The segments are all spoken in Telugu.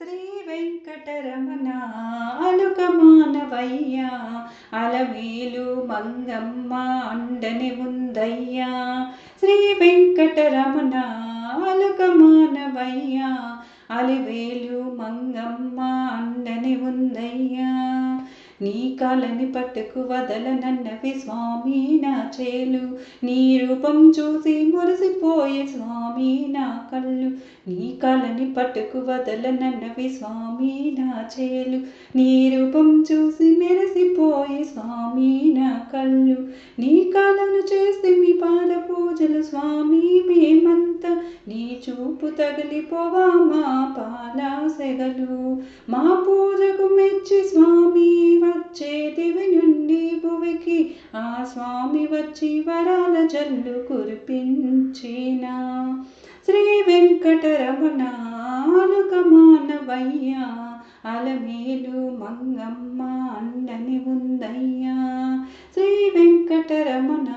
శ్రీ వెంకటరమణ అలుక మానవయ్యా అలమేలు మంగమ్మ అండని ఉందయ్యా. శ్రీ వెంకటరమణ అలుక మానవయ్యా అలవేలు మంగమ్మ అండని ఉందయ్యా. నీ కాలని పట్టుకు వదలనన్నవి స్వామి నా చేలు, నీ రూపం చూసి మురిసిపోయే స్వామి నా కళ్ళు. నీ కాలని పట్టుకు వదలనన్నవి స్వామి నా చేలు, నీ రూపం చూసి మెరిసిపోయే స్వామి నా కళ్ళు. నీ కాలను చేస్తే మీ పాద పూజలు స్వామి మేమంతా, నీ చూపు తగిలిపోవా మా పాల సెగలు. మా పూజకు మెచ్చి స్వామి వచ్చే దివి నుండి భువికి, ఆ స్వామి వచ్చి వరాల జల్లు కురిపించిన. శ్రీ వెంకటరమణ అలుక మానవయ్యా అలమేలు మంగమ్మ అండని ఉందయ్యా. శ్రీ వెంకటరమణ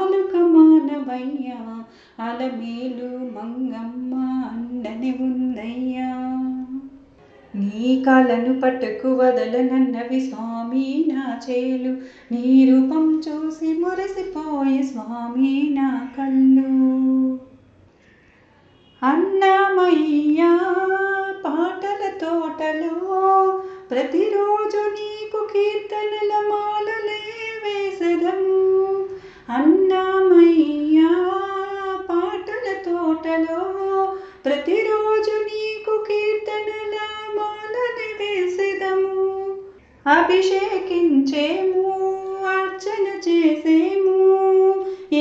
అలుక మానవయ్యా అలమేలు మంగమ్మ అండని ఉందయ్యా. నీ కాళ్ళను పట్టుకు వదలనన్నవి స్వామి నా చేలు, నీ రూపం చూసి మురిసిపోయే స్వామి నా కళ్ళు. అన్నమయ్యా పాటల తోటలో ప్రతిరోజు నీకు కీర్తనల మాలలే వేసెదము. అన్నమయ్యా పాటల తోటలో ప్రతిరోజు నీకు కీర్తనల మాలలే వేసెదము. అభిషేకించేము, అర్చన చేసేము,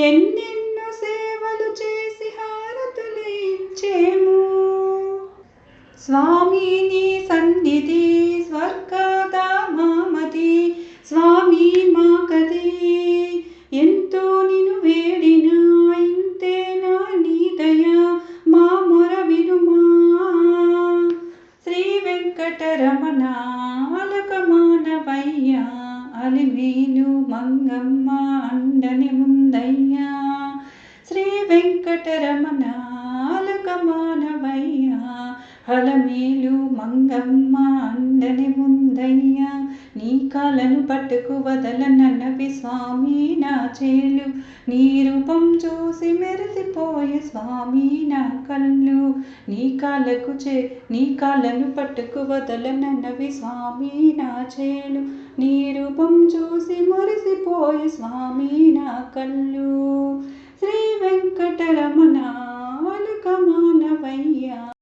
ఎన్నెన్నో సేవలు చేసి హారతులు ఇచ్చేము. స్వామి నీ సన్నిధి స్వర్గధామమది, స్వామి మాకది ఎంతో నిన్ను వేడినా ఇంతేనా నీ దయా మా మొర వినుమా. శ్రీ వెంకటరమణ అలుక మానవయ్యా అలమేలు మంగమ్మ అండని ఉందయ్యా. శ్రీ వెంకటరమణ అలుక మానవయ్యా అలమేలు మంగమ్మ అండని ఉందయ్యా. నీ కాళ్ళను పట్టుకు వదలనన్నవి స్వామి నా చేలు, నీ రూపం చూసి మెరిసిపోయే స్వామి నా కళ్ళు. నీ కాళ్ళను పట్టుకు వదలనన్నవి స్వామి నా చేలు, నీ రూపం చూసి మురిసిపోయే స్వామి నా కళ్ళు. శ్రీ వెంకటరమణ అలుక మానవయ్యా.